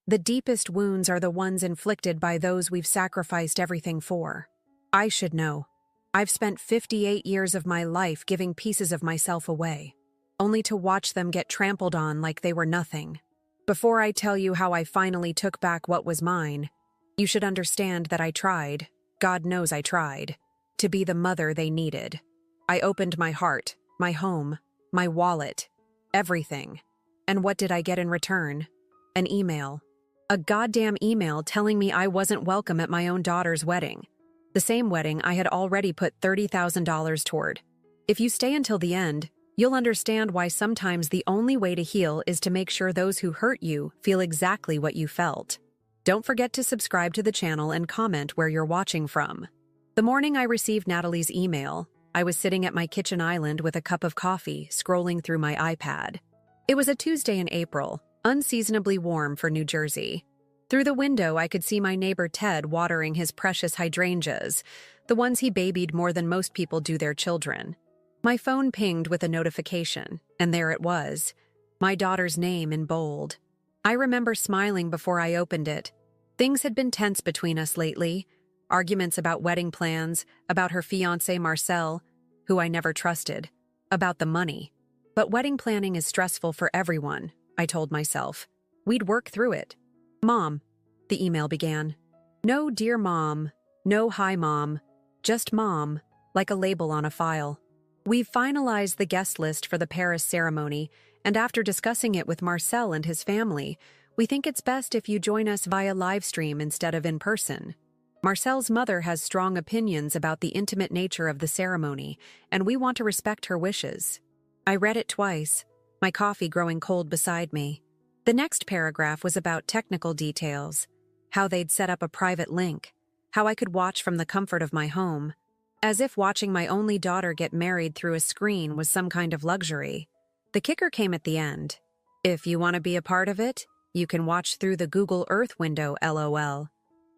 The deepest wounds are the ones inflicted by those we've sacrificed everything for. I should know. I've spent 58 years of my life giving pieces of myself away, only to watch them get trampled on like they were nothing. Before I tell you how I finally took back what was mine, you should understand that I tried, God knows I tried, to be the mother they needed. I opened my heart, my home, my wallet, everything. And what did I get in return? An email. A goddamn email telling me I wasn't welcome at my own daughter's wedding. The same wedding I had already put $30,000 toward. If you stay until the end, you'll understand why sometimes the only way to heal is to make sure those who hurt you feel exactly what you felt. Don't forget to subscribe to the channel and comment where you're watching from. The morning I received Natalie's email, I was sitting at my kitchen island with a cup of coffee, scrolling through my iPad. It was a Tuesday in April, unseasonably warm for New Jersey. Through the window, I could see my neighbor Ted watering his precious hydrangeas, the ones he babied more than most people do their children. My phone pinged with a notification, and there it was, my daughter's name in bold. I remember smiling before I opened it. Things had been tense between us lately, arguments about wedding plans, about her fiancé Marcel, who I never trusted, about the money. But wedding planning is stressful for everyone, I told myself. We'd work through it. Mom, the email began. No dear mom, no hi mom, just mom, like a label on a file. We've finalized the guest list for the Paris ceremony, and after discussing it with Marcel and his family, we think it's best if you join us via Livestream instead of in person. Marcel's mother has strong opinions about the intimate nature of the ceremony, and we want to respect her wishes. I read it twice, my coffee growing cold beside me. The next paragraph was about technical details, how they'd set up a private link, how I could watch from the comfort of my home, as if watching my only daughter get married through a screen was some kind of luxury. The kicker came at the end. If you want to be a part of it, you can watch through the Google Earth window, LOL.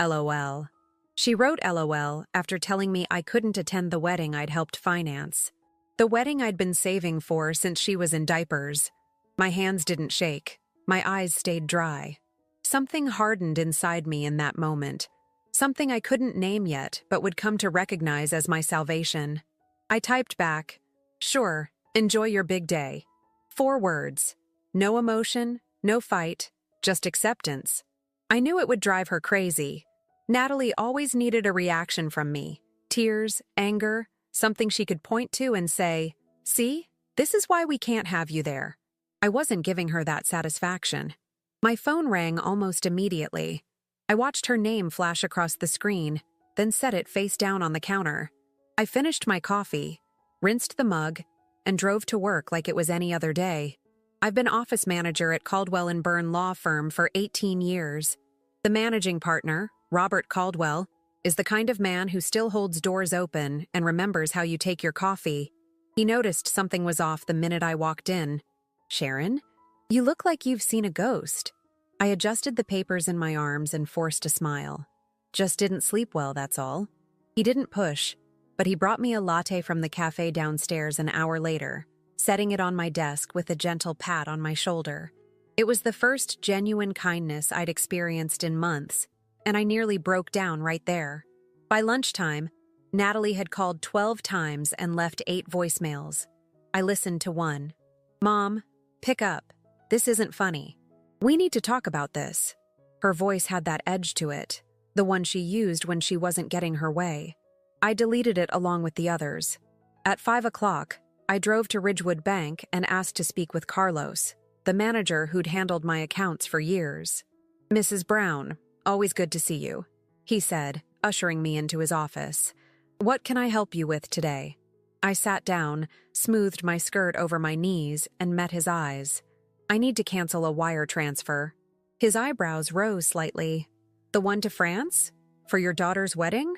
LOL. She wrote LOL after telling me I couldn't attend the wedding I'd helped finance. The wedding I'd been saving for since she was in diapers. My hands didn't shake. My eyes stayed dry. Something hardened inside me in that moment. Something I couldn't name yet, but would come to recognize as my salvation. I typed back, "Sure, enjoy your big day." 4 words. No emotion, no fight, just acceptance. I knew it would drive her crazy. Natalie always needed a reaction from me. Tears, anger, something she could point to and say, "See, this is why we can't have you there." I wasn't giving her that satisfaction. My phone rang almost immediately. I watched her name flash across the screen, then set it face down on the counter. I finished my coffee, rinsed the mug, and drove to work like it was any other day. I've been office manager at Caldwell & Byrne Law Firm for 18 years. The managing partner, Robert Caldwell, is the kind of man who still holds doors open and remembers how you take your coffee. He noticed something was off the minute I walked in. "Sharon, you look like you've seen a ghost." I adjusted the papers in my arms and forced a smile. Just didn't sleep well, that's all. He didn't push, but he brought me a latte from the cafe downstairs an hour later, setting it on my desk with a gentle pat on my shoulder. It was the first genuine kindness I'd experienced in months, and I nearly broke down right there. By lunchtime, Natalie had called 12 times and left 8 voicemails. I listened to one. "Mom, pick up. This isn't funny. We need to talk about this." Her voice had that edge to it, the one she used when she wasn't getting her way. I deleted it along with the others. At 5 o'clock, I drove to Ridgewood Bank and asked to speak with Carlos, the manager who'd handled my accounts for years. "Mrs. Brown, always good to see you," he said, ushering me into his office. "What can I help you with today?" I sat down, smoothed my skirt over my knees, and met his eyes. "I need to cancel a wire transfer." His eyebrows rose slightly. "The one to France? For your daughter's wedding?"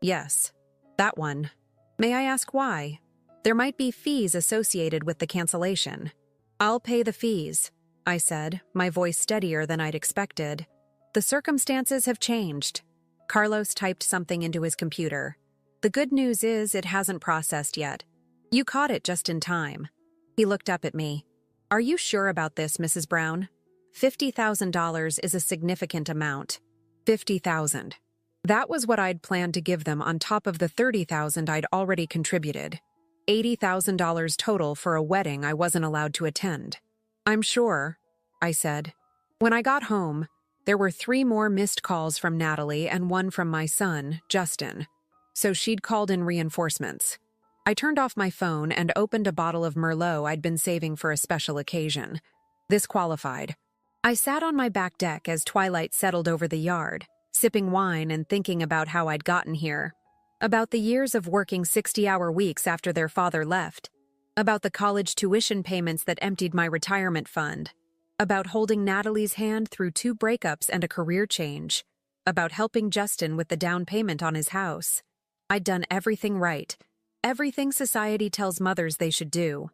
"Yes, that one." "May I ask why?" "There might be fees associated with the cancellation." "I'll pay the fees," I said, my voice steadier than I'd expected. "The circumstances have changed." Carlos typed something into his computer. "The good news is it hasn't processed yet. You caught it just in time." He looked up at me. "Are you sure about this, Mrs. Brown?" $50,000 is a significant amount. 50,000. That was what I'd planned to give them on top of the 30,000 I'd already contributed. $80,000 total for a wedding I wasn't allowed to attend. I'm sure, I said. When I got home, there were 3 more missed calls from Natalie and 1 from my son, Justin. So she'd called in reinforcements. I turned off my phone and opened a bottle of Merlot I'd been saving for a special occasion. This qualified. I sat on my back deck as twilight settled over the yard, sipping wine and thinking about how I'd gotten here. About the years of working 60-hour weeks after their father left. About the college tuition payments that emptied my retirement fund. About holding Natalie's hand through 2 breakups and a career change. About helping Justin with the down payment on his house. I'd done everything right. Everything society tells mothers they should do.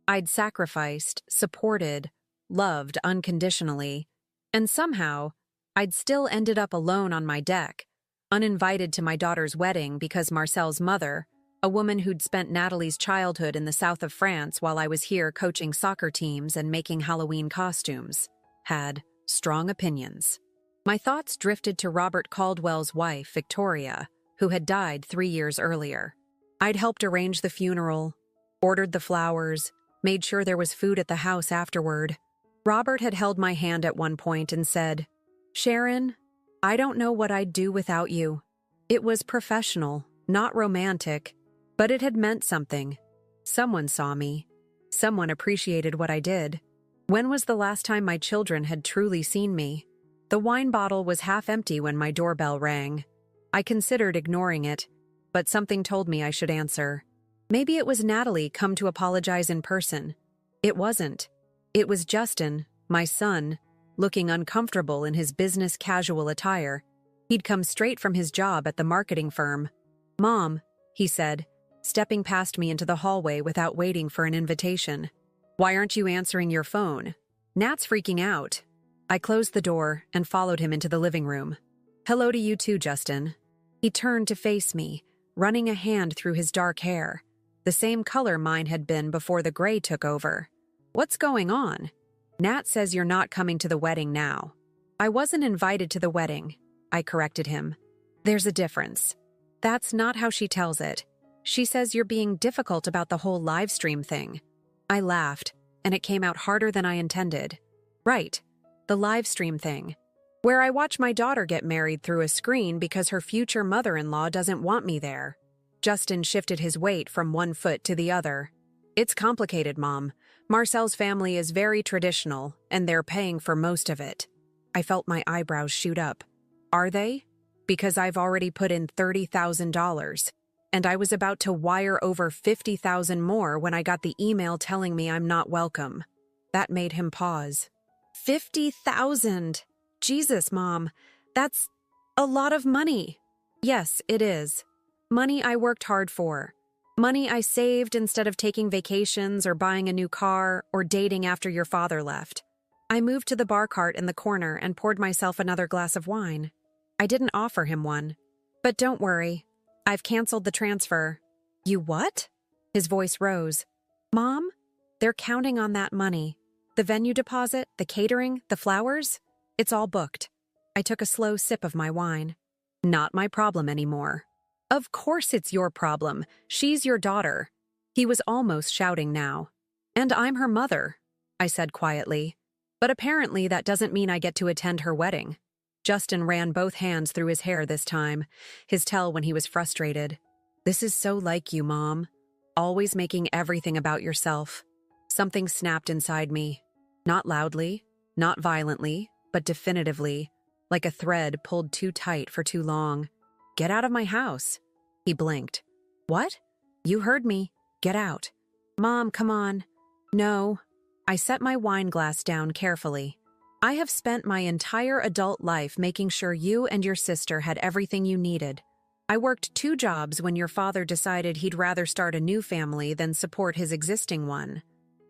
I'd sacrificed, supported, loved unconditionally. And somehow, I'd still ended up alone on my deck, uninvited to my daughter's wedding because Marcel's mother, a woman who'd spent Natalie's childhood in the south of France while I was here coaching soccer teams and making Halloween costumes, had strong opinions. My thoughts drifted to Robert Caldwell's wife, Victoria, who had died 3 years earlier. I'd helped arrange the funeral, ordered the flowers, made sure there was food at the house afterward. Robert had held my hand at one point and said, "Sharon, I don't know what I'd do without you." It was professional, not romantic, but it had meant something. Someone saw me. Someone appreciated what I did. When was the last time my children had truly seen me? The wine bottle was half empty when my doorbell rang. I considered ignoring it, but something told me I should answer. Maybe it was Natalie come to apologize in person. It wasn't. It was Justin, my son, looking uncomfortable in his business casual attire. He'd come straight from his job at the marketing firm. "Mom," he said, stepping past me into the hallway without waiting for an invitation. "Why aren't you answering your phone? Nat's freaking out." I closed the door and followed him into the living room. "Hello to you too, Justin." He turned to face me, running a hand through his dark hair, the same color mine had been before the gray took over. "What's going on?" "Nat says you're not coming to the wedding now." "I wasn't invited to the wedding," I corrected him. "There's a difference." "That's not how she tells it. She says you're being difficult about the whole Livestream thing." I laughed, and it came out harder than I intended. "Right, the Livestream thing. Where I watch my daughter get married through a screen because her future mother-in-law doesn't want me there." Justin shifted his weight from one foot to the other. "It's complicated, Mom. Marcel's family is very traditional, and they're paying for most of it." I felt my eyebrows shoot up. "Are they? Because I've already put in $30,000, and I was about to wire over $50,000 more when I got the email telling me I'm not welcome." That made him pause. $50,000! Jesus, Mom, that's a lot of money. "Yes, it is. Money I worked hard for. Money I saved instead of taking vacations or buying a new car or dating after your father left." I moved to the bar cart in the corner and poured myself another glass of wine. I didn't offer him one. "But don't worry. I've canceled the transfer." "You what?" His voice rose. "Mom, they're counting on that money. The venue deposit, the catering, the flowers. It's all booked." I took a slow sip of my wine. "Not my problem anymore." "Of course it's your problem. She's your daughter." He was almost shouting now. "And I'm her mother," I said quietly. "But apparently that doesn't mean I get to attend her wedding." Justin ran both hands through his hair this time, his tell when he was frustrated. "This is so like you, Mom. Always making everything about yourself." Something snapped inside me. Not loudly, not violently, but definitively, like a thread pulled too tight for too long. "Get out of my house." He blinked. "What?" "You heard me. Get out." "Mom, come on." "No." I set my wine glass down carefully. "I have spent my entire adult life making sure you and your sister had everything you needed. I worked 2 jobs when your father decided he'd rather start a new family than support his existing one.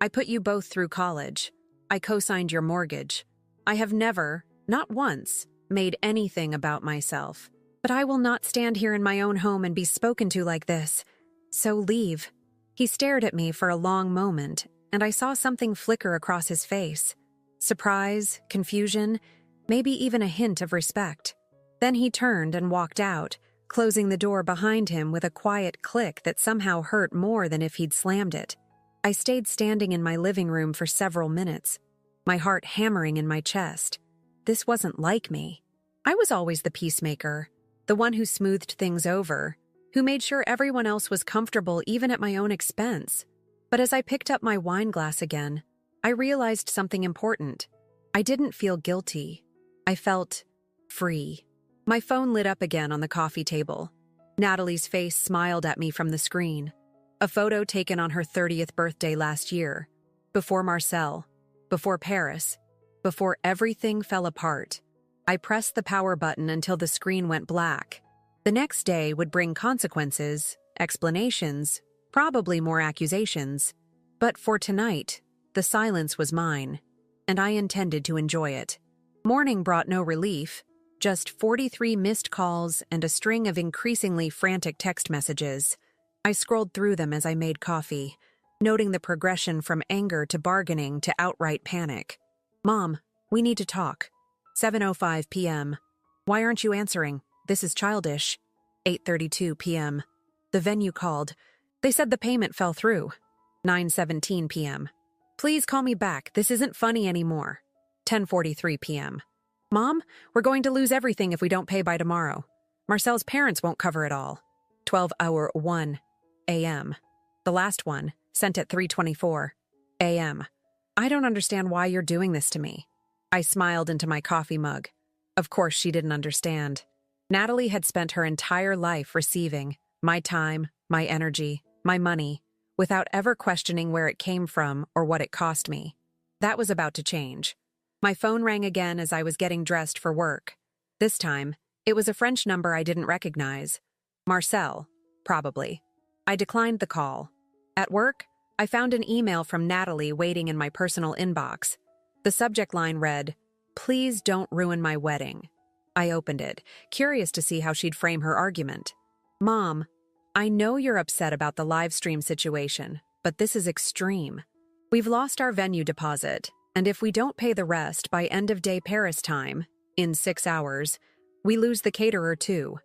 I put you both through college. I co-signed your mortgage. I have never, not once, made anything about myself. But I will not stand here in my own home and be spoken to like this. So leave." He stared at me for a long moment, and I saw something flicker across his face. Surprise, confusion, maybe even a hint of respect. Then he turned and walked out, closing the door behind him with a quiet click that somehow hurt more than if he'd slammed it. I stayed standing in my living room for several minutes, my heart hammering in my chest. This wasn't like me. I was always the peacemaker, the one who smoothed things over, who made sure everyone else was comfortable even at my own expense. But as I picked up my wine glass again, I realized something important. I didn't feel guilty. I felt free. My phone lit up again on the coffee table. Natalie's face smiled at me from the screen. A photo taken on her 30th birthday last year. Before Marcel. Before Paris. Before everything fell apart. I pressed the power button until the screen went black. The next day would bring consequences, explanations, probably more accusations. But for tonight, the silence was mine, and I intended to enjoy it. Morning brought no relief, just 43 missed calls and a string of increasingly frantic text messages. I scrolled through them as I made coffee, noting the progression from anger to bargaining to outright panic. "Mom, we need to talk." 7:05 p.m. "Why aren't you answering? This is childish." 8:32 p.m. "The venue called. They said the payment fell through." 9:17 p.m. "Please call me back. This isn't funny anymore." 10:43 p.m. "Mom, we're going to lose everything if we don't pay by tomorrow. Marcel's parents won't cover it all." 12:01 a.m. The last one, sent at 3:24 a.m. "I don't understand why you're doing this to me." I smiled into my coffee mug. Of course she didn't understand. Natalie had spent her entire life receiving my time, my energy, my money, without ever questioning where it came from or what it cost me. That was about to change. My phone rang again as I was getting dressed for work. This time, it was a French number I didn't recognize. Marcel, probably. I declined the call. At work, I found an email from Natalie waiting in my personal inbox. The subject line read, "Please don't ruin my wedding." I opened it, curious to see how she'd frame her argument. "Mom, I know you're upset about the Livestream situation, but this is extreme. We've lost our venue deposit, and if we don't pay the rest by end-of-day Paris time, in 6 hours, we lose the caterer too.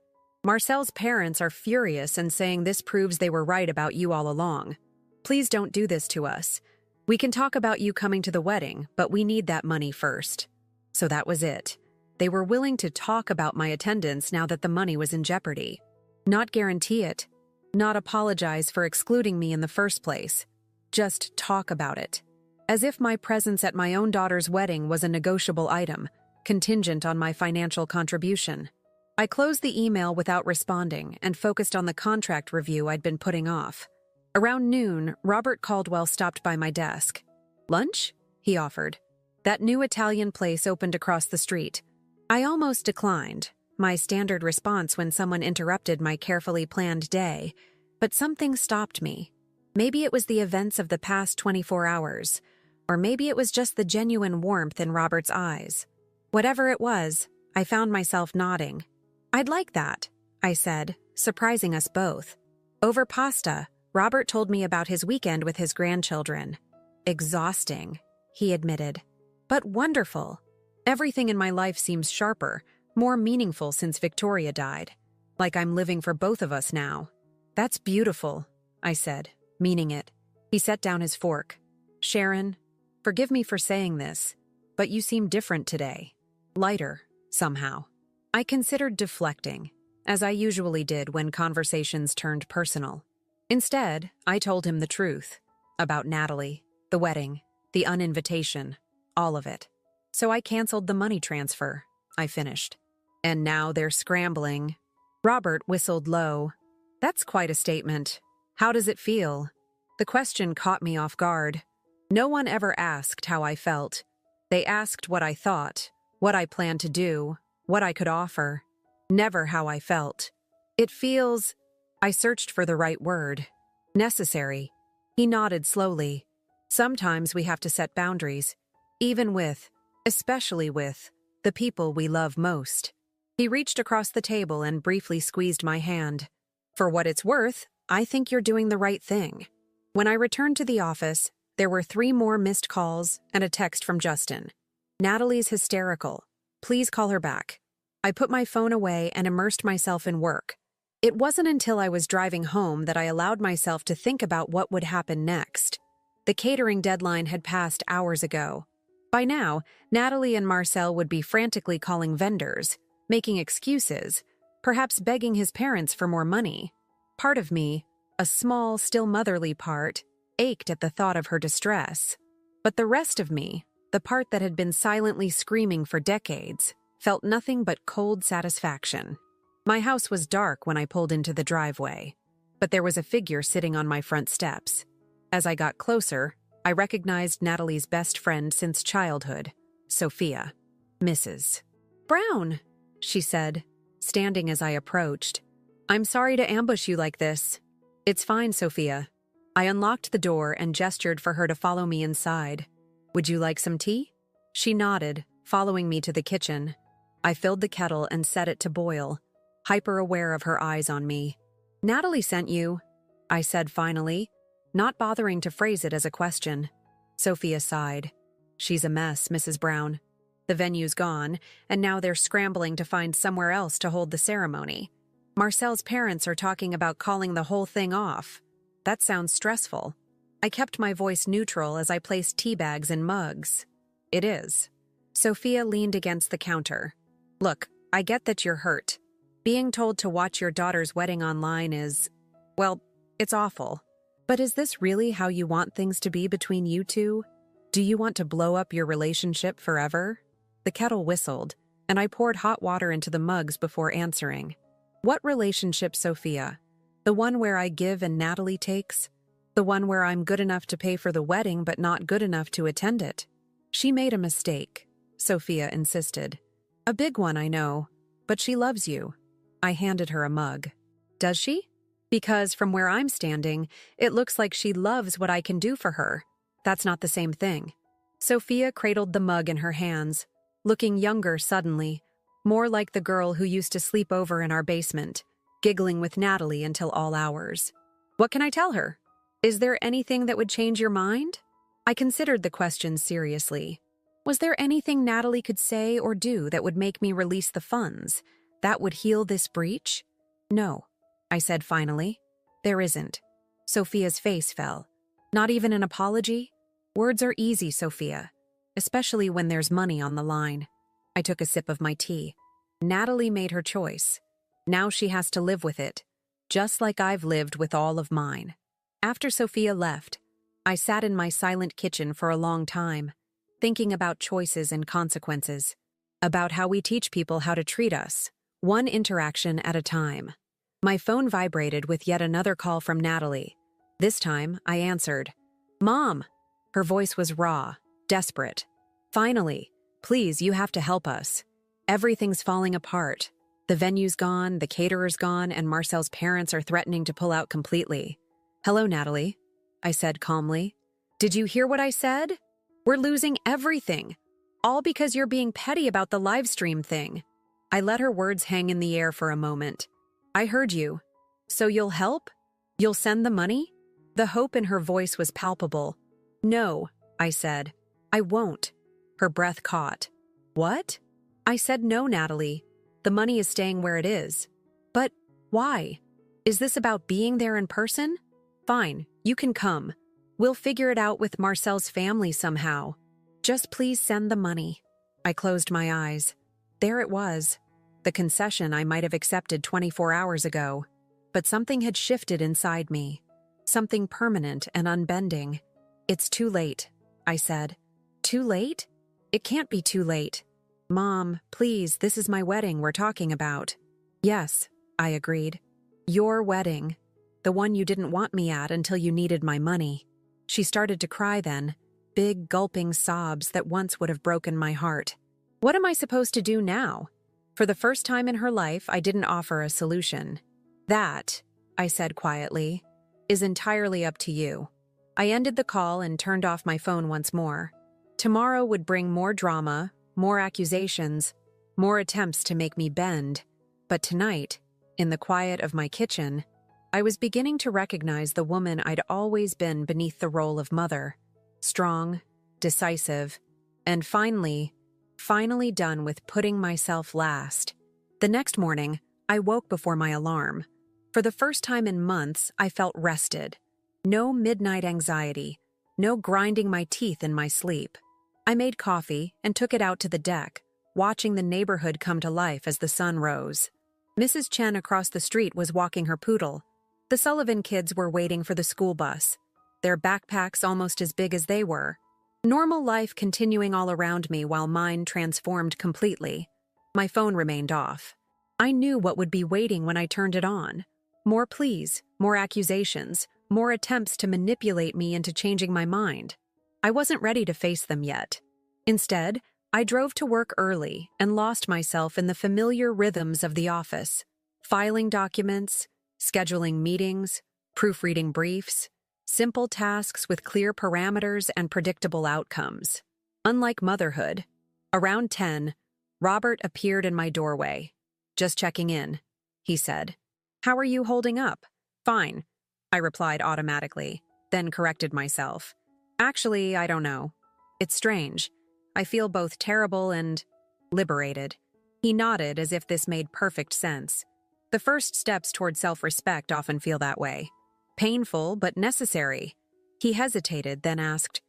Marcel's parents are furious and saying this proves they were right about you all along. Please don't do this to us. We can talk about you coming to the wedding, but we need that money first." So that was it. They were willing to talk about my attendance now that the money was in jeopardy. Not guarantee it. Not apologize for excluding me in the first place. Just talk about it. As if my presence at my own daughter's wedding was a negotiable item, contingent on my financial contribution. I closed the email without responding and focused on the contract review I'd been putting off. Around noon, Robert Caldwell stopped by my desk. "Lunch?" he offered. That new Italian place opened across the street. I almost declined, my standard response when someone interrupted my carefully planned day, but something stopped me. Maybe it was the events of the past 24 hours, or maybe it was just the genuine warmth in Robert's eyes. Whatever it was, I found myself nodding. "I'd like that," I said, surprising us both. Over pasta, Robert told me about his weekend with his grandchildren. "Exhausting," he admitted, "but wonderful. Everything in my life seems sharper, more meaningful since Victoria died. Like I'm living for both of us now." "That's beautiful," I said, meaning it. He set down his fork. "Sharon, forgive me for saying this, but you seem different today. Lighter, somehow." I considered deflecting, as I usually did when conversations turned personal. Instead, I told him the truth. About Natalie, the wedding, the uninvitation, all of it. "So I canceled the money transfer," I finished. "And now they're scrambling." Robert whistled low. "That's quite a statement. How does it feel?" The question caught me off guard. No one ever asked how I felt. They asked what I thought, what I planned to do, what I could offer. Never how I felt. "It feels—" I searched for the right word. "Necessary." He nodded slowly. "Sometimes we have to set boundaries, even with, especially with, the people we love most." He reached across the table and briefly squeezed my hand. "For what it's worth, I think you're doing the right thing." When I returned to the office, there were 3 more missed calls and a text from Justin. Natalie's hysterical. Please call her back. I put my phone away and immersed myself in work. It wasn't until I was driving home that I allowed myself to think about what would happen next. The catering deadline had passed hours ago. By now, Natalie and Marcel would be frantically calling vendors, making excuses, perhaps begging his parents for more money. Part of me, a small, still motherly part, ached at the thought of her distress. But the rest of me, the part that had been silently screaming for decades, felt nothing but cold satisfaction. My house was dark when I pulled into the driveway, but there was a figure sitting on my front steps. As I got closer, I recognized Natalie's best friend since childhood, Sophia. Mrs. Brown, she said, standing as I approached. I'm sorry to ambush you like this. It's fine, Sophia. I unlocked the door and gestured for her to follow me inside. Would you like some tea? She nodded, following me to the kitchen. I filled the kettle and set it to boil, hyper-aware of her eyes on me. Natalie sent you, I said finally, not bothering to phrase it as a question. Sophia sighed. She's a mess, Mrs. Brown. The venue's gone, and now they're scrambling to find somewhere else to hold the ceremony. Marcel's parents are talking about calling the whole thing off. That sounds stressful. I kept my voice neutral as I placed tea bags in mugs. It is. Sophia leaned against the counter. Look, I get that you're hurt. Being told to watch your daughter's wedding online is, well, it's awful. But is this really how you want things to be between you two? Do you want to blow up your relationship forever? The kettle whistled, and I poured hot water into the mugs before answering. What relationship, Sophia? The one where I give and Natalie takes? The one where I'm good enough to pay for the wedding but not good enough to attend it? She made a mistake, Sophia insisted. A big one, I know, but she loves you. I handed her a mug. Does she? Because from where I'm standing, it looks like she loves what I can do for her. That's not the same thing. Sophia cradled the mug in her hands, looking younger suddenly, more like the girl who used to sleep over in our basement, giggling with Natalie until all hours. What can I tell her? Is there anything that would change your mind? I considered the question seriously. Was there anything Natalie could say or do that would make me release the funds, that would heal this breach? No, I said finally. There isn't. Sophia's face fell. Not even an apology? Words are easy, Sophia, especially when there's money on the line. I took a sip of my tea. Natalie made her choice. Now she has to live with it, just like I've lived with all of mine. After Sophia left, I sat in my silent kitchen for a long time, thinking about choices and consequences, about how we teach people how to treat us, one interaction at a time. My phone vibrated with yet another call from Natalie. This time, I answered. Mom! Her voice was raw, desperate. Finally, please, you have to help us. Everything's falling apart. The venue's gone, the caterer's gone, and Marcel's parents are threatening to pull out completely. Hello, Natalie, I said calmly. Did you hear what I said? We're losing everything. All because you're being petty about the Livestream thing. I let her words hang in the air for a moment. I heard you. So you'll help? You'll send the money? The hope in her voice was palpable. No, I said. I won't. Her breath caught. What? I said no, Natalie. The money is staying where it is. But why? Is this about being there in person? Fine, you can come. We'll figure it out with Marcel's family somehow. Just please send the money. I closed my eyes. There it was. The concession I might have accepted 24 hours ago. But something had shifted inside me. Something permanent and unbending. It's too late, I said. Too late? It can't be too late. Mom, please, this is my wedding we're talking about. Yes, I agreed. Your wedding. The one you didn't want me at until you needed my money. She started to cry then, big gulping sobs that once would have broken my heart. What am I supposed to do now? For the first time in her life, I didn't offer a solution. That, I said quietly, is entirely up to you. I ended the call and turned off my phone once more. Tomorrow would bring more drama, more accusations, more attempts to make me bend. But tonight, in the quiet of my kitchen, I was beginning to recognize the woman I'd always been beneath the role of mother. Strong, decisive, and finally, Finally done with putting myself last. The next morning, I woke before my alarm. For the first time in months, I felt rested. No midnight anxiety, no grinding my teeth in my sleep. I made coffee and took it out to the deck, watching the neighborhood come to life as the sun rose. Mrs. Chen across the street was walking her poodle. The Sullivan kids were waiting for the school bus, their backpacks almost as big as they were. Normal life continuing all around me while mine transformed completely. My phone remained off. I knew what would be waiting when I turned it on. More pleas, more accusations, more attempts to manipulate me into changing my mind. I wasn't ready to face them yet. Instead, I drove to work early and lost myself in the familiar rhythms of the office. Filing documents, scheduling meetings, proofreading briefs, simple tasks with clear parameters and predictable outcomes. Unlike motherhood, around 10, Robert appeared in my doorway. "Just checking in," he said. "How are you holding up?" "Fine," I replied automatically, then corrected myself. "Actually, I don't know. It's strange. I feel both terrible and liberated." He nodded as if this made perfect sense. The first steps toward self-respect often feel that way. Painful, but necessary. He hesitated, then asked,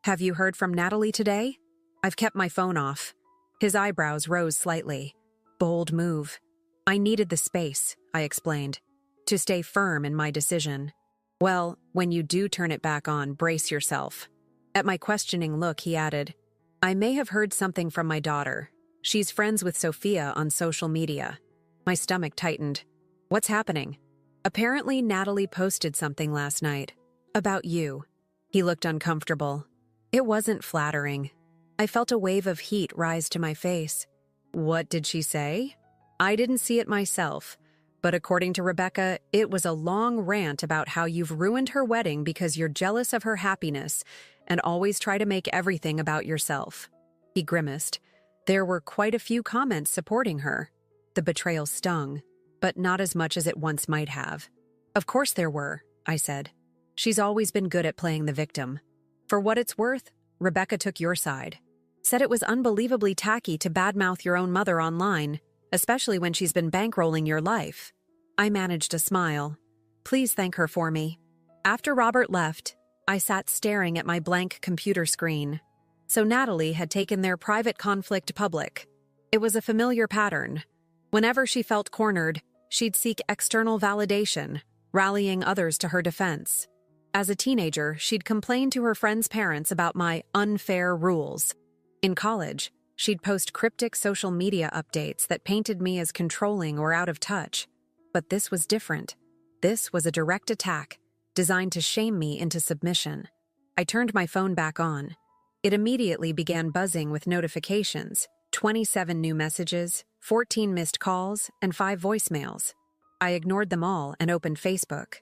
"Have you heard from Natalie today?" "I've kept my phone off." His eyebrows rose slightly. Bold move. "I needed the space," I explained, "to stay firm in my decision." "Well, when you do turn it back on, brace yourself." At my questioning look, he added, "I may have heard something from my daughter. She's friends with Sophia on social media." My stomach tightened. "What's happening?" "Apparently, Natalie posted something last night. About you." He looked uncomfortable. It wasn't flattering. I felt a wave of heat rise to my face. "What did she say?" "I didn't see it myself, but according to Rebecca, it was a long rant about how you've ruined her wedding because you're jealous of her happiness and always try to make everything about yourself." He grimaced. There were quite a few comments supporting her. The betrayal stung, but not as much as it once might have. "Of course there were," I said. "She's always been good at playing the victim. For what it's worth, Rebecca took your side. Said it was unbelievably tacky to badmouth your own mother online, especially when she's been bankrolling your life." I managed a smile. "Please thank her for me." After Robert left, I sat staring at my blank computer screen. So Natalie had taken their private conflict public. It was a familiar pattern. Whenever she felt cornered, she'd seek external validation, rallying others to her defense. As a teenager, she'd complain to her friends' parents about my unfair rules. In college, she'd post cryptic social media updates that painted me as controlling or out of touch. But this was different. This was a direct attack, designed to shame me into submission. I turned my phone back on. It immediately began buzzing with notifications, 27 new messages, 14 missed calls, and 5 voicemails. I ignored them all and opened Facebook.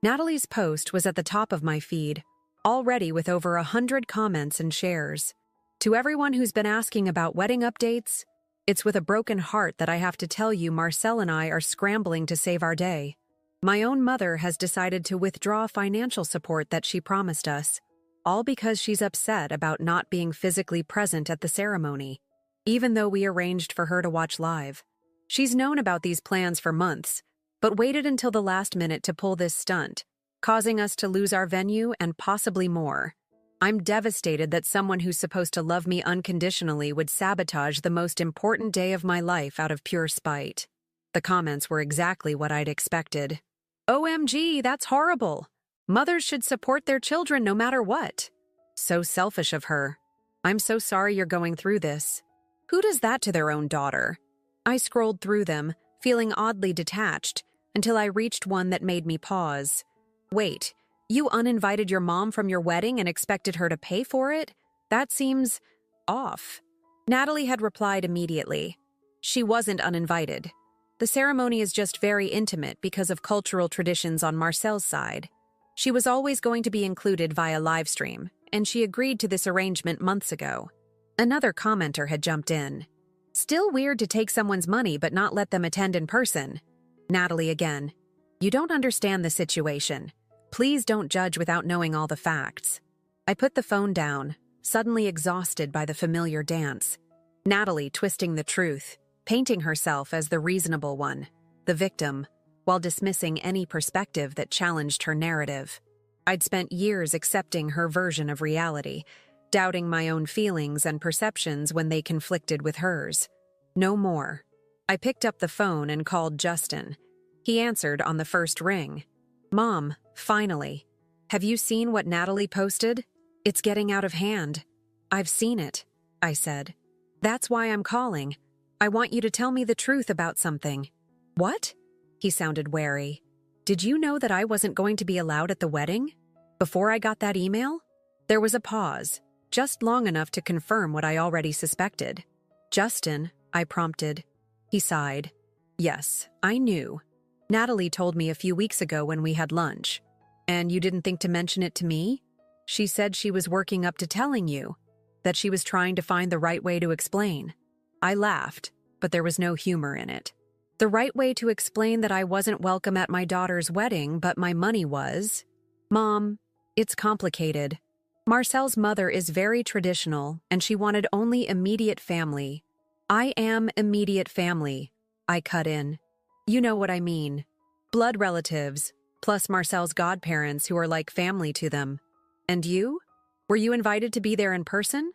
Natalie's post was at the top of my feed, already with over 100 comments and shares. To everyone who's been asking about wedding updates, it's with a broken heart that I have to tell you Marcel and I are scrambling to save our day. My own mother has decided to withdraw financial support that she promised us, all because she's upset about not being physically present at the ceremony, even though we arranged for her to watch live. She's known about these plans for months, but waited until the last minute to pull this stunt, causing us to lose our venue and possibly more. I'm devastated that someone who's supposed to love me unconditionally would sabotage the most important day of my life out of pure spite. The comments were exactly what I'd expected. "OMG, that's horrible. Mothers should support their children no matter what. So selfish of her. I'm so sorry you're going through this. Who does that to their own daughter?" I scrolled through them, feeling oddly detached, until I reached one that made me pause. "Wait, you uninvited your mom from your wedding and expected her to pay for it? That seems off." Natalie had replied immediately. She wasn't uninvited. The ceremony is just very intimate because of cultural traditions on Marcel's side. She was always going to be included via Livestream, and she agreed to this arrangement months ago. Another commenter had jumped in. "Still weird to take someone's money but not let them attend in person." Natalie again. "You don't understand the situation. Please don't judge without knowing all the facts." I put the phone down, suddenly exhausted by the familiar dance. Natalie twisting the truth, painting herself as the reasonable one, the victim, while dismissing any perspective that challenged her narrative. I'd spent years accepting her version of reality, doubting my own feelings and perceptions when they conflicted with hers. No more. I picked up the phone and called Justin. He answered on the first ring. "Mom, finally. Have you seen what Natalie posted? It's getting out of hand." "I've seen it," I said. "That's why I'm calling. I want you to tell me the truth about something." "What?" He sounded wary. "Did you know that I wasn't going to be allowed at the wedding? Before I got that email?" There was a pause, just long enough to confirm what I already suspected. "Justin," I prompted. He sighed. "Yes, I knew. Natalie told me a few weeks ago when we had lunch. And you didn't think to mention it to me? She said she was working up to telling you, that she was trying to find the right way to explain." I laughed, but there was no humor in it. "The right way to explain that I wasn't welcome at my daughter's wedding, but my money was?" "Mom, it's complicated. Marcel's mother is very traditional, and she wanted only immediate family." "I am immediate family," I cut in. "You know what I mean. Blood relatives, plus Marcel's godparents who are like family to them. And you? Were you invited to be there in person?"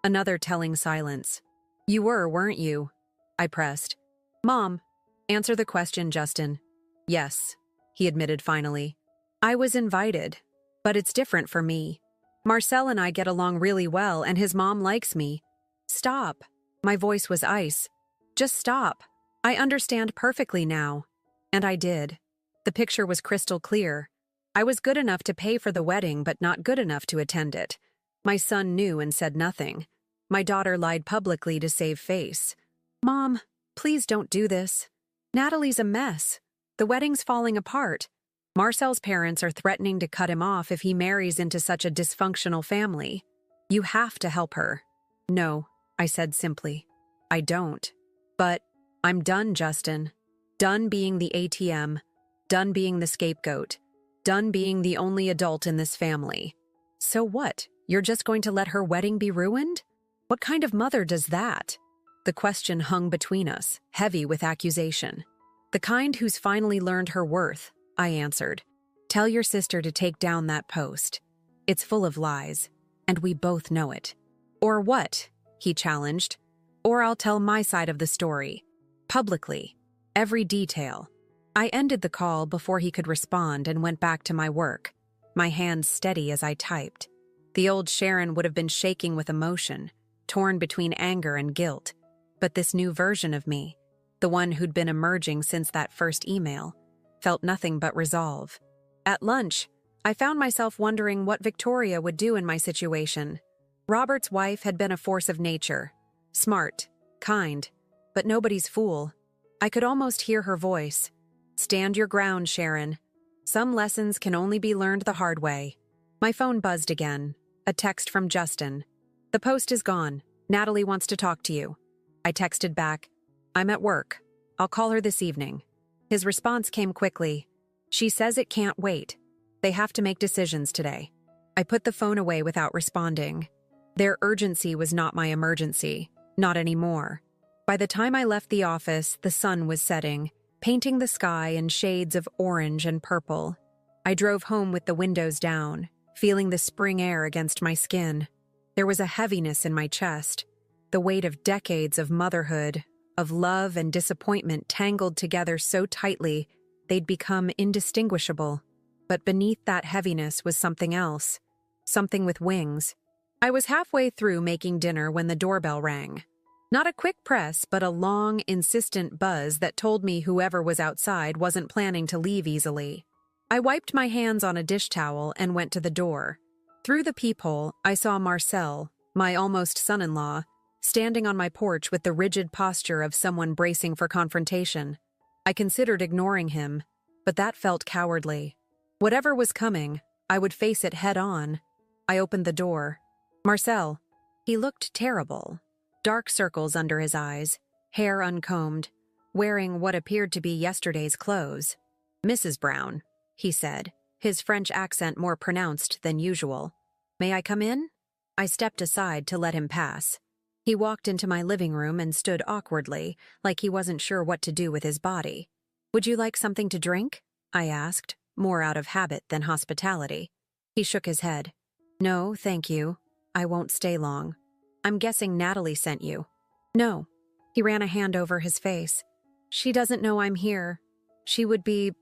Another telling silence. "You were, weren't you?" I pressed. "Mom, answer the question, Justin." "Yes," he admitted finally. "I was invited, but it's different for me. Marcel and I get along really well, and his mom likes me." "Stop." My voice was ice. "Just stop. I understand perfectly now." And I did. The picture was crystal clear. I was good enough to pay for the wedding, but not good enough to attend it. My son knew and said nothing. My daughter lied publicly to save face. "Mom, please don't do this. Natalie's a mess. The wedding's falling apart. Marcel's parents are threatening to cut him off if he marries into such a dysfunctional family. You have to help her." "No," I said simply. "I don't. But I'm done, Justin. Done being the ATM. Done being the scapegoat. Done being the only adult in this family." "So what? You're just going to let her wedding be ruined? What kind of mother does that?" The question hung between us, heavy with accusation. "The kind who's finally learned her worth," I answered. "Tell your sister to take down that post. It's full of lies, and we both know it." "Or what?" he challenged. "Or I'll tell my side of the story. Publicly. Every detail." I ended the call before he could respond and went back to my work, my hands steady as I typed. The old Sharon would have been shaking with emotion, torn between anger and guilt. But this new version of me, the one who'd been emerging since that first email, felt nothing but resolve. At lunch, I found myself wondering what Victoria would do in my situation. Robert's wife had been a force of nature, smart, kind, but nobody's fool. I could almost hear her voice. "Stand your ground, Sharon. Some lessons can only be learned the hard way." My phone buzzed again, a text from Justin. "The post is gone. Natalie wants to talk to you." I texted back, "I'm at work. I'll call her this evening." His response came quickly. "She says it can't wait. They have to make decisions today." I put the phone away without responding. Their urgency was not my emergency, not anymore. By the time I left the office, the sun was setting, painting the sky in shades of orange and purple. I drove home with the windows down, feeling the spring air against my skin. There was a heaviness in my chest, the weight of decades of motherhood, of love and disappointment tangled together so tightly they'd become indistinguishable. But beneath that heaviness was something else, something with wings. I was halfway through making dinner when the doorbell rang. Not a quick press, but a long, insistent buzz that told me whoever was outside wasn't planning to leave easily. I wiped my hands on a dish towel and went to the door. Through the peephole, I saw Marcel, my almost son-in-law, standing on my porch with the rigid posture of someone bracing for confrontation. I considered ignoring him, but that felt cowardly. Whatever was coming, I would face it head-on. I opened the door. Marcel. He looked terrible. Dark circles under his eyes, hair uncombed, wearing what appeared to be yesterday's clothes. "Mrs. Brown," he said, his French accent more pronounced than usual. "May I come in?" I stepped aside to let him pass. He walked into my living room and stood awkwardly, like he wasn't sure what to do with his body. "Would you like something to drink?" I asked, more out of habit than hospitality. He shook his head. "No, thank you. I won't stay long. I'm guessing Natalie sent you." "No." He ran a hand over his face. "She doesn't know I'm here. She would be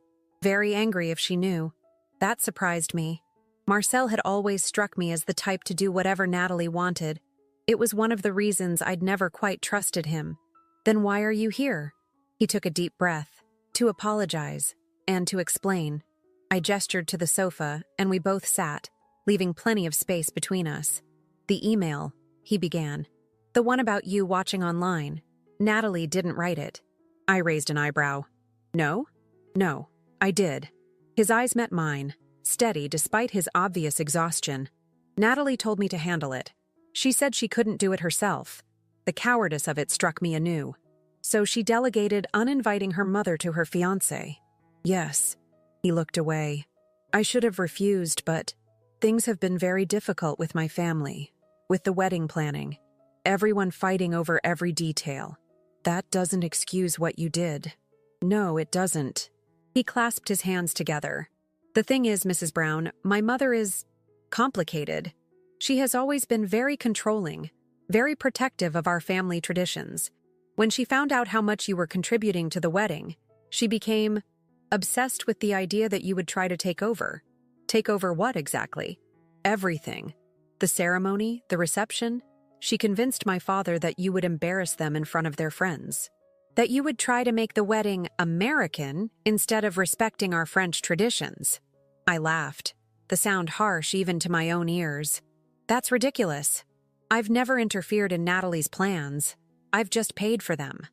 very angry if she knew." That surprised me. Marcel had always struck me as the type to do whatever Natalie wanted. It was one of the reasons I'd never quite trusted him. "Then why are you here?" He took a deep breath. "To apologize, and to explain." I gestured to the sofa, and we both sat, leaving plenty of space between us. "The email," he began. "The one about you watching online. Natalie didn't write it." I raised an eyebrow. "No?" "No, I did." His eyes met mine, steady despite his obvious exhaustion. "Natalie told me to handle it. She said she couldn't do it herself." The cowardice of it struck me anew. "So she delegated uninviting her mother to her fiancé." "Yes." He looked away. "I should have refused, but things have been very difficult with my family, with the wedding planning, everyone fighting over every detail. That doesn't excuse what you did." "No, it doesn't." He clasped his hands together. "The thing is, Mrs. Brown, my mother is complicated. She has always been very controlling, very protective of our family traditions. When she found out how much you were contributing to the wedding, she became obsessed with the idea that you would try to take over." "Take over what exactly?" "Everything. The ceremony, the reception. She convinced my father that you would embarrass them in front of their friends. That you would try to make the wedding American instead of respecting our French traditions." I laughed, the sound harsh even to my own ears. "That's ridiculous. I've never interfered in Natalie's plans. I've just paid for them."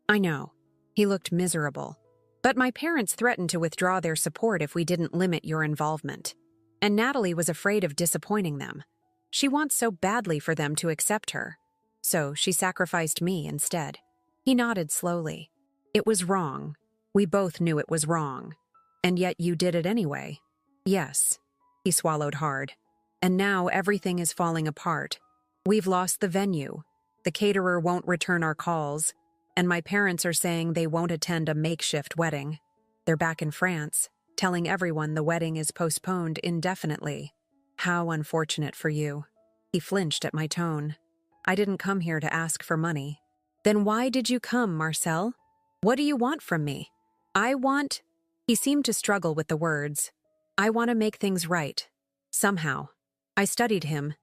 "I know." He looked miserable. "But my parents threatened to withdraw their support if we didn't limit your involvement. And Natalie was afraid of disappointing them. She wants so badly for them to accept her. So she sacrificed me instead." He nodded slowly. "It was wrong. We both knew it was wrong. And yet you did it anyway." "Yes." He swallowed hard. "And now everything is falling apart. We've lost the venue. The caterer won't return our calls. And my parents are saying they won't attend a makeshift wedding. They're back in France, telling everyone the wedding is postponed indefinitely. How unfortunate for you." He flinched at my tone. "I didn't come here to ask for money." "Then why did you come, Marcel? What do you want from me?" "I want—" He seemed to struggle with the words. "I want to make things right. Somehow." I studied him.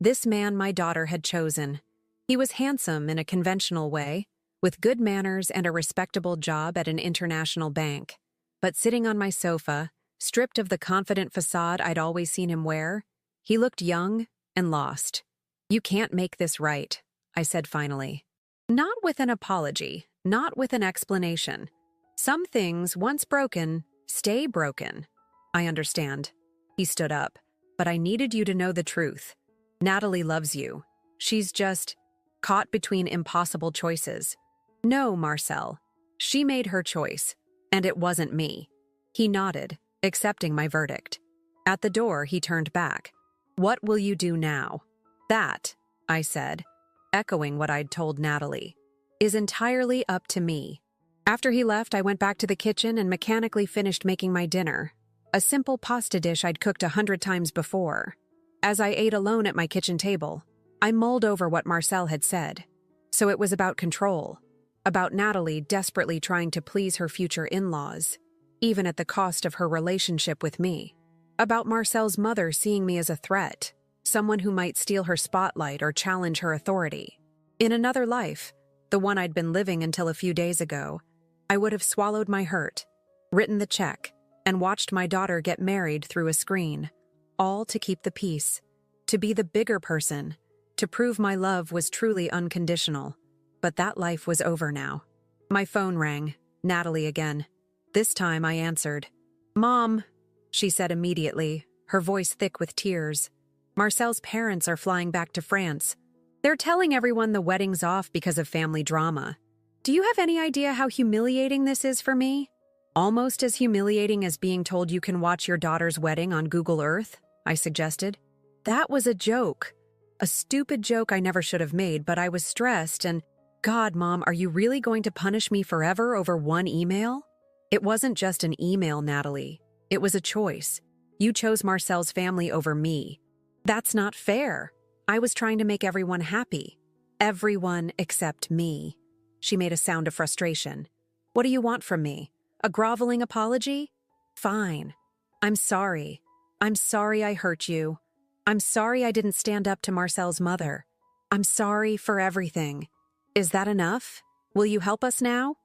This man my daughter had chosen. He was handsome in a conventional way, with good manners and a respectable job at an international bank. But sitting on my sofa, stripped of the confident facade I'd always seen him wear, he looked young and lost. "You can't make this right," I said finally. "Not with an apology, not with an explanation. Some things, once broken, stay broken." "I understand." He stood up. "But I needed you to know the truth. Natalie loves you. She's just caught between impossible choices." "No, Marcel. She made her choice, and it wasn't me." He nodded, accepting my verdict. At the door, he turned back. "What will you do now?" "That," I said, echoing what I'd told Natalie, "is entirely up to me." After he left, I went back to the kitchen and mechanically finished making my dinner, a simple pasta dish I'd cooked 100 times before. As I ate alone at my kitchen table, I mulled over what Marcel had said. So it was about control, about Natalie desperately trying to please her future in-laws, even at the cost of her relationship with me. About Marcel's mother seeing me as a threat, someone who might steal her spotlight or challenge her authority. In another life, the one I'd been living until a few days ago, I would have swallowed my hurt, written the check, and watched my daughter get married through a screen, all to keep the peace, to be the bigger person, to prove my love was truly unconditional. But that life was over now. My phone rang, Natalie again. This time I answered. "Mom," she said immediately, her voice thick with tears. "Marcel's parents are flying back to France. They're telling everyone the wedding's off because of family drama. Do you have any idea how humiliating this is for me? Almost as humiliating as being told you can watch your daughter's wedding on Google Earth," I suggested. "That was a joke." A stupid joke I never should have made, but I was stressed and, God, Mom, are you really going to punish me forever over one email? It wasn't just an email, Natalie. It was a choice. You chose Marcel's family over me. That's not fair. I was trying to make everyone happy. Everyone except me. She made a sound of frustration. What do you want from me? A groveling apology? Fine. I'm sorry. I'm sorry I hurt you. I'm sorry I didn't stand up to Marcel's mother. I'm sorry for everything. Is that enough? Will you help us now?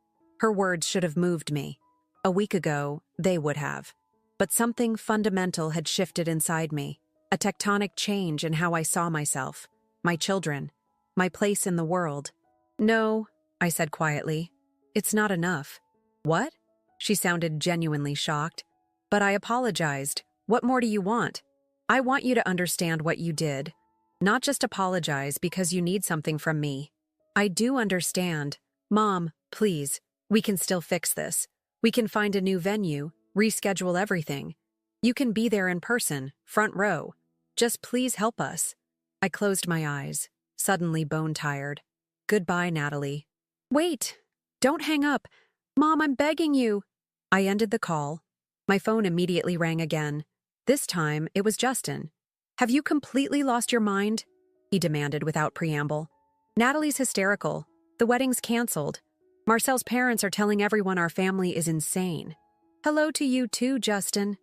Her words should have moved me. A week ago, they would have. But something fundamental had shifted inside me. A tectonic change in how I saw myself, my children, my place in the world. No, I said quietly. It's not enough. What? She sounded genuinely shocked. But I apologized. What more do you want? I want you to understand what you did. Not just apologize because you need something from me. I do understand. Mom, please, we can still fix this. We can find a new venue, reschedule everything. You can be there in person, front row. Just please help us. I closed my eyes, suddenly bone-tired. Goodbye, Natalie. Wait! Don't hang up. Mom, I'm begging you. I ended the call. My phone immediately rang again. This time, it was Justin. Have you completely lost your mind? He demanded without preamble. Natalie's hysterical. The wedding's canceled. Marcel's parents are telling everyone our family is insane. Hello to you too, Justin.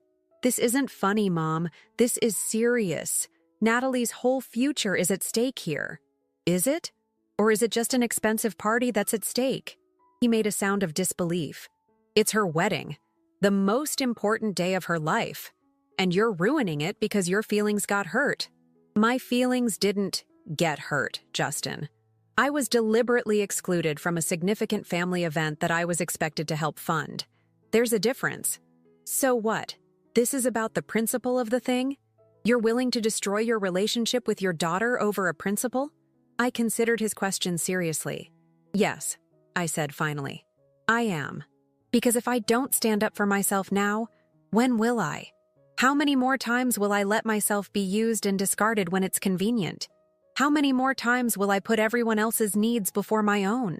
This isn't funny, Mom. This is serious. Natalie's whole future is at stake here. Is it? Or is it just an expensive party that's at stake? He made a sound of disbelief. It's her wedding, the most important day of her life. And you're ruining it because your feelings got hurt. My feelings didn't get hurt, Justin. I was deliberately excluded from a significant family event that I was expected to help fund. There's a difference. So what? This is about the principle of the thing? You're willing to destroy your relationship with your daughter over a principle? I considered his question seriously. Yes, I said finally. I am. Because if I don't stand up for myself now, when will I? How many more times will I let myself be used and discarded when it's convenient? How many more times will I put everyone else's needs before my own?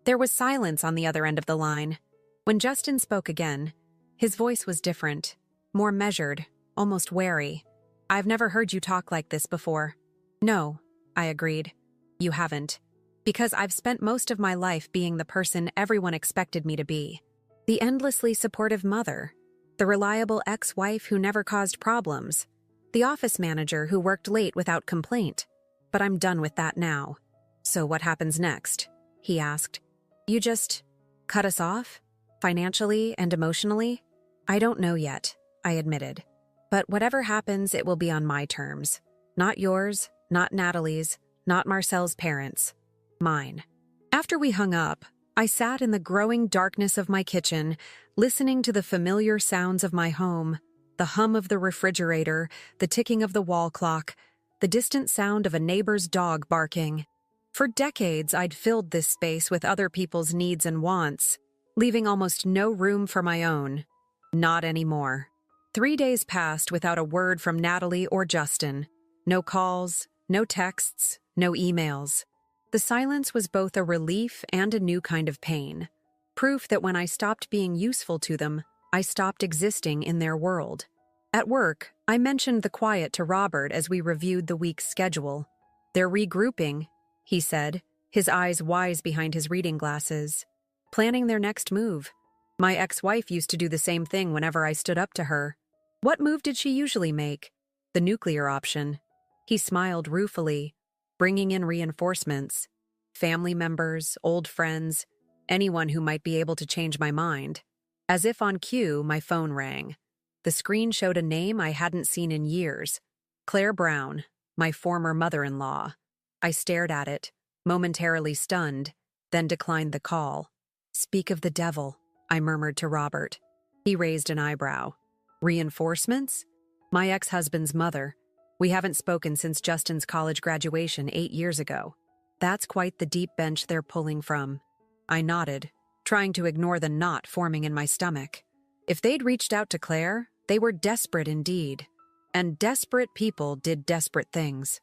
There was silence on the other end of the line. When Justin spoke again, his voice was different, more measured, almost wary. I've never heard you talk like this before. No, I agreed. You haven't. Because I've spent most of my life being the person everyone expected me to be. The endlessly supportive mother. The reliable ex-wife who never caused problems. The office manager who worked late without complaint. But I'm done with that now. So what happens next? He asked. You just cut us off? Financially and emotionally? I don't know yet, I admitted. But whatever happens, it will be on my terms. Not yours, not Natalie's, not Marcel's parents. Mine. After we hung up, I sat in the growing darkness of my kitchen, listening to the familiar sounds of my home, the hum of the refrigerator, the ticking of the wall clock, the distant sound of a neighbor's dog barking. For decades, I'd filled this space with other people's needs and wants, leaving almost no room for my own. Not anymore. 3 days passed without a word from Natalie or Justin. No calls, no texts, no emails. The silence was both a relief and a new kind of pain. Proof that when I stopped being useful to them, I stopped existing in their world. At work, I mentioned the quiet to Robert as we reviewed the week's schedule. They're regrouping, he said, his eyes wise behind his reading glasses. Planning their next move. My ex-wife used to do the same thing whenever I stood up to her. What move did she usually make? The nuclear option. He smiled ruefully, bringing in reinforcements. Family members, old friends, anyone who might be able to change my mind. As if on cue, my phone rang. The screen showed a name I hadn't seen in years. Claire Brown, my former mother-in-law. I stared at it, momentarily stunned, then declined the call. Speak of the devil, I murmured to Robert. He raised an eyebrow. Reinforcements? My ex-husband's mother. We haven't spoken since Justin's college graduation 8 years ago. That's quite the deep bench they're pulling from. I nodded, trying to ignore the knot forming in my stomach. If they'd reached out to Claire, they were desperate indeed. And desperate people did desperate things.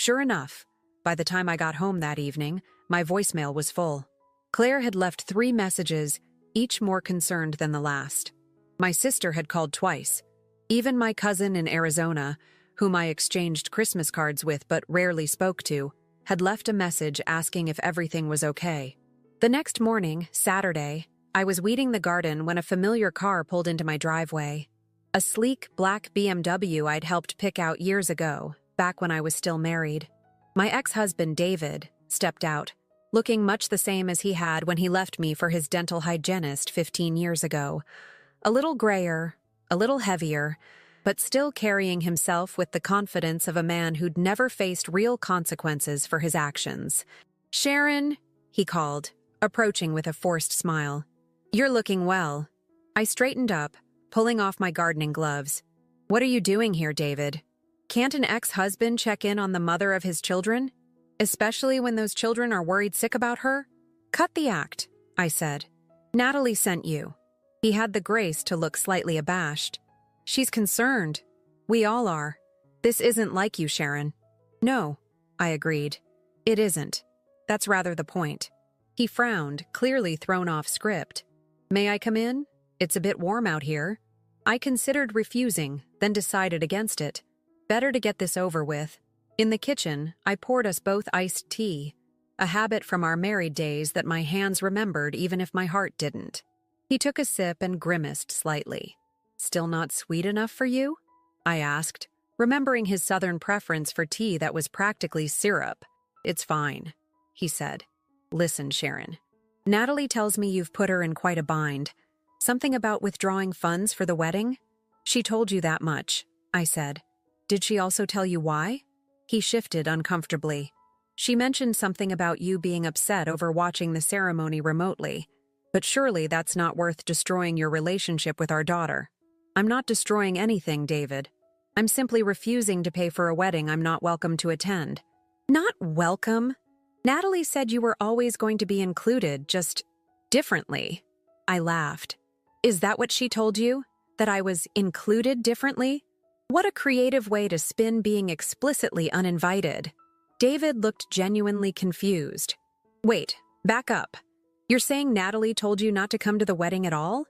Sure enough, by the time I got home that evening, my voicemail was full. Claire had left 3 messages, each more concerned than the last. My sister had called twice. Even my cousin in Arizona, whom I exchanged Christmas cards with but rarely spoke to, had left a message asking if everything was okay. The next morning, Saturday, I was weeding the garden when a familiar car pulled into my driveway. A sleek black BMW I'd helped pick out years ago, back when I was still married. My ex-husband, David, stepped out, looking much the same as he had when he left me for his dental hygienist 15 years ago. A little grayer, a little heavier, but still carrying himself with the confidence of a man who'd never faced real consequences for his actions. "Sharon," he called, approaching with a forced smile. "You're looking well." I straightened up, pulling off my gardening gloves. "What are you doing here, David? Can't an ex-husband check in on the mother of his children? Especially when those children are worried sick about her?" "Cut the act," I said. "Natalie sent you." He had the grace to look slightly abashed. "She's concerned. We all are. This isn't like you, Sharon." "No," I agreed. "It isn't. That's rather the point." He frowned, clearly thrown off script. "May I come in? It's a bit warm out here." I considered refusing, then decided against it. Better to get this over with. In the kitchen, I poured us both iced tea, a habit from our married days that my hands remembered even if my heart didn't. He took a sip and grimaced slightly. "Still not sweet enough for you?" I asked, remembering his southern preference for tea that was practically syrup. "It's fine," he said. "Listen, Sharon. Natalie tells me you've put her in quite a bind. Something about withdrawing funds for the wedding?" "She told you that much," I said. "Did she also tell you why?" He shifted uncomfortably. "She mentioned something about you being upset over watching the ceremony remotely. But surely that's not worth destroying your relationship with our daughter." "I'm not destroying anything, David. I'm simply refusing to pay for a wedding I'm not welcome to attend." "Not welcome? Natalie said you were always going to be included, just differently." I laughed. "Is that what she told you? That I was included differently? What a creative way to spin being explicitly uninvited." David looked genuinely confused. "Wait, back up. You're saying Natalie told you not to come to the wedding at all?"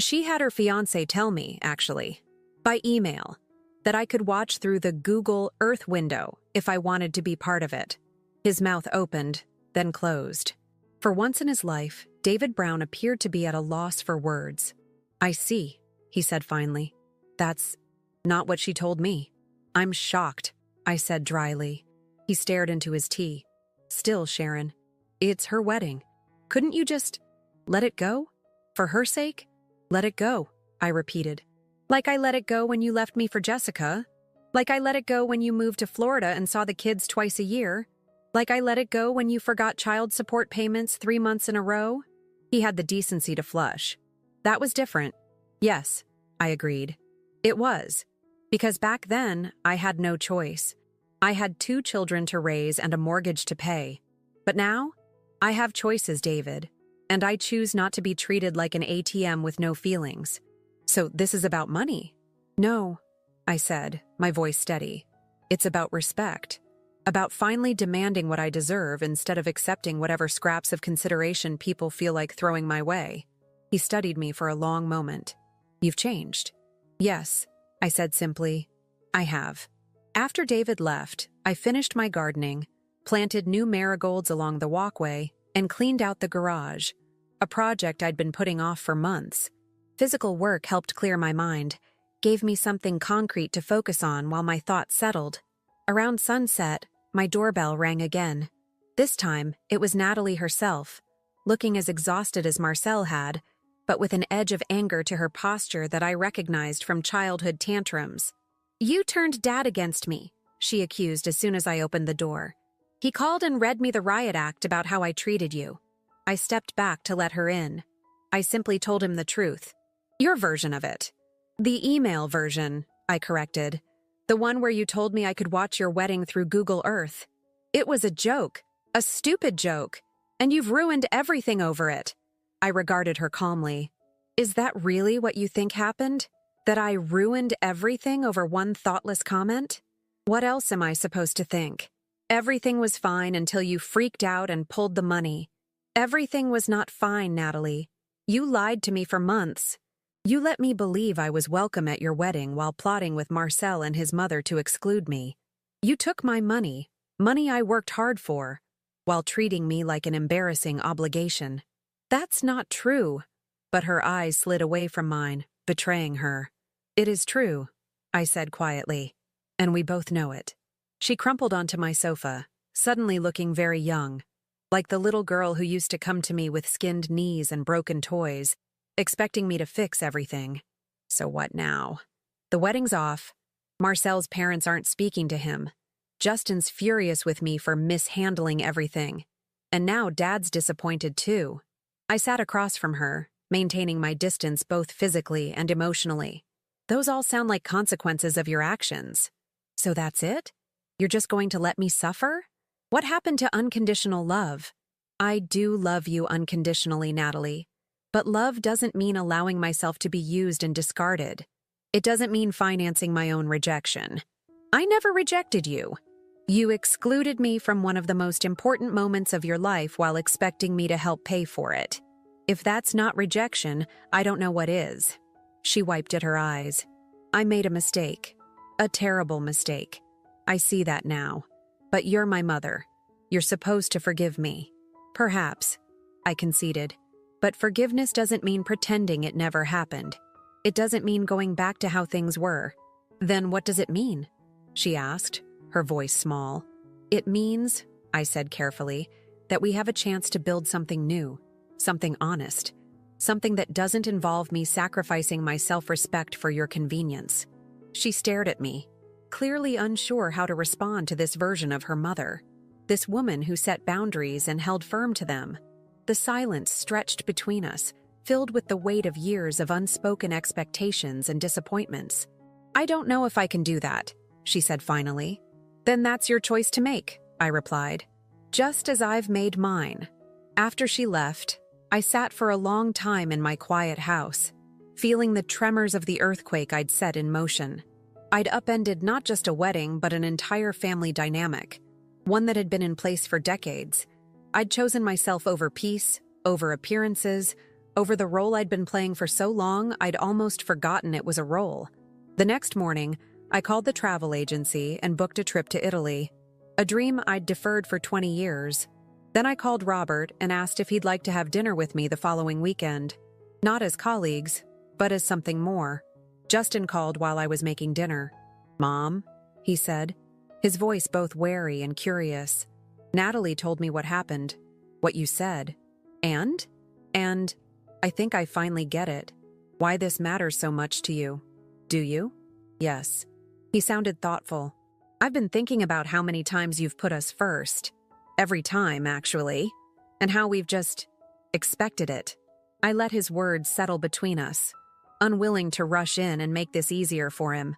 "She had her fiancé tell me, actually, by email, that I could watch through the Google Earth window if I wanted to be part of it." His mouth opened, then closed. For once in his life, David Brown appeared to be at a loss for words. "I see," he said finally. "That's not what she told me." "I'm shocked," I said dryly. He stared into his tea. "Still, Sharon, it's her wedding. Couldn't you just let it go? For her sake? Let it go," I repeated. "Like I let it go when you left me for Jessica. Like I let it go when you moved to Florida and saw the kids twice a year. Like I let it go when you forgot child support payments 3 months in a row." He had the decency to flush. "That was different." "Yes," I agreed. "It was. Because back then, I had no choice. I had 2 children to raise and a mortgage to pay. But now, I have choices, David, and I choose not to be treated like an ATM with no feelings." "So this is about money?" "No," I said, my voice steady. "It's about respect. About finally demanding what I deserve instead of accepting whatever scraps of consideration people feel like throwing my way." He studied me for a long moment. "You've changed." "Yes," I said simply. "I have." After David left, I finished my gardening, planted new marigolds along the walkway, and cleaned out the garage, a project I'd been putting off for months. Physical work helped clear my mind, gave me something concrete to focus on while my thoughts settled. Around sunset, my doorbell rang again. This time, it was Natalie herself, looking as exhausted as Marcel had, but with an edge of anger to her posture that I recognized from childhood tantrums. "You turned Dad against me," she accused as soon as I opened the door. "He called and read me the riot act about how I treated you." I stepped back to let her in. I simply told him the truth. "Your version of it." "The email version," I corrected. "The one where you told me I could watch your wedding through Google Earth. It was a joke, a stupid joke, and you've ruined everything over it." I regarded her calmly. "Is that really what you think happened? That I ruined everything over one thoughtless comment? What else am I supposed to think?" Everything was fine until you freaked out and pulled the money. Everything was not fine, Natalie. You lied to me for months. You let me believe I was welcome at your wedding while plotting with Marcel and his mother to exclude me. You took my money I worked hard for, while treating me like an embarrassing obligation. That's not true. But her eyes slid away from mine, betraying her. It is true, I said quietly, and we both know it. She crumpled onto my sofa, suddenly looking very young, like the little girl who used to come to me with skinned knees and broken toys, expecting me to fix everything. So what now? The wedding's off. Marcel's parents aren't speaking to him. Justin's furious with me for mishandling everything. And now Dad's disappointed too. I sat across from her, maintaining my distance both physically and emotionally. Those all sound like consequences of your actions. So that's it? You're just going to let me suffer? What happened to unconditional love? I do love you unconditionally, Natalie. But love doesn't mean allowing myself to be used and discarded. It doesn't mean financing my own rejection. I never rejected you. You excluded me from one of the most important moments of your life while expecting me to help pay for it. If that's not rejection, I don't know what is. She wiped at her eyes. I made a mistake. A terrible mistake. I see that now. But you're my mother. You're supposed to forgive me. Perhaps, I conceded. But forgiveness doesn't mean pretending it never happened. It doesn't mean going back to how things were. Then what does it mean? She asked, her voice small. It means, I said carefully, that we have a chance to build something new, something honest, something that doesn't involve me sacrificing my self-respect for your convenience. She stared at me, clearly unsure how to respond to this version of her mother, this woman who set boundaries and held firm to them. The silence stretched between us, filled with the weight of years of unspoken expectations and disappointments. I don't know if I can do that, she said finally. Then that's your choice to make, I replied, just as I've made mine. After she left, I sat for a long time in my quiet house, feeling the tremors of the earthquake I'd set in motion. I'd upended not just a wedding, but an entire family dynamic, one that had been in place for decades. I'd chosen myself over peace, over appearances, over the role I'd been playing for so long I'd almost forgotten it was a role. The next morning, I called the travel agency and booked a trip to Italy, a dream I'd deferred for 20 years. Then I called Robert and asked if he'd like to have dinner with me the following weekend, not as colleagues, but as something more. Justin called while I was making dinner. Mom, he said, his voice both wary and curious. Natalie told me what happened, what you said. And I think I finally get it. Why this matters so much to you. Do you? Yes. He sounded thoughtful. I've been thinking about how many times you've put us first. Every time, actually. And how we've just expected it. I let his words settle between us, unwilling to rush in and make this easier for him.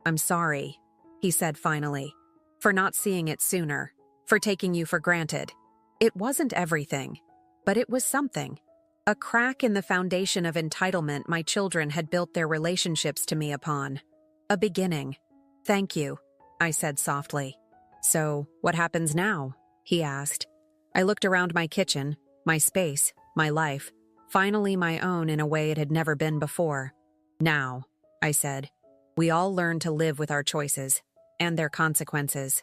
I'm sorry, he said finally, for not seeing it sooner, for taking you for granted. It wasn't everything, but it was something. A crack in the foundation of entitlement my children had built their relationships to me upon. A beginning. Thank you, I said softly. So, what happens now? He asked. I looked around my kitchen, my space, my life, finally my own in a way it had never been before. Now, I said, we all learn to live with our choices and their consequences.